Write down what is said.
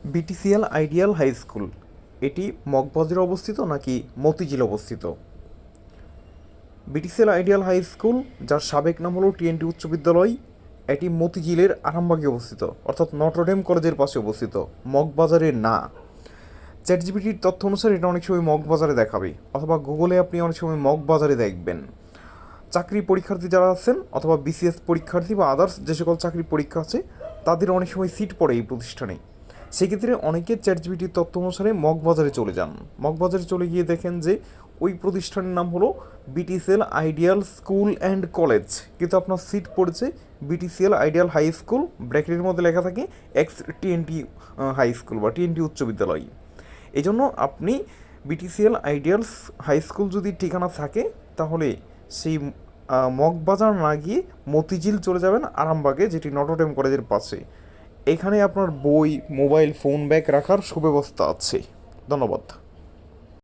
BTCL ideal high school এটি মগবাজারে অবস্থিত নাকি মতিঝিলে অবস্থিত? বিটিসিএল আইডিয়াল হাই স্কুল, যার সাবেক নাম হলো টিএনটি উচ্চ বিদ্যালয়, এটি মতিঝিলের আরামবাগে অবস্থিত, অর্থাৎ নটরডেম কলেজের পাশে অবস্থিত, মগবাজারে না। চ্যাটজিপিটির তথ্য অনুসারে এটা অনেক সময় মগবাজারে দেখাবে, অথবা গুগলে আপনি অনেক সময় মগবাজারে দেখবেন। চাকরি পরীক্ষার্থী যারা আছেন, অথবা বিসিএস পরীক্ষার্থী বা আদার্স যে সকল চাকরি পরীক্ষা আছে, তাদের অনেক সময় সিট পড়ে এই প্রতিষ্ঠানে। সেক্ষেত্রে অনেকে চ্যাটজিপিটির তথ্য অনুসারে মগবাজারে চলে যান। মগবাজারে চলে গিয়ে দেখেন যে ওই প্রতিষ্ঠানের নাম হলো BTCL ideal school and college, কিন্তু আপনার সিট পড়েছে বিটিসিএল আইডিয়াল হাই স্কুল, ব্র্যাকেটের মধ্যে লেখা থাকে এক্স টিএনটি হাই স্কুল বা টিএনটি উচ্চ বিদ্যালয়। এই জন্য আপনি বিটিসিএল আইডিয়ালস হাই স্কুল যদি ঠিকানা থাকে, তাহলে সেই মগবাজার না গিয়ে মতিঝিল চলে যাবেন আরামবাগে, যেটি নটরডেম কলেজের পাশে। এখানে আপনার বই, মোবাইল ফোন, ব্যাগ রাখার সুব্যবস্থা আছে। ধন্যবাদ।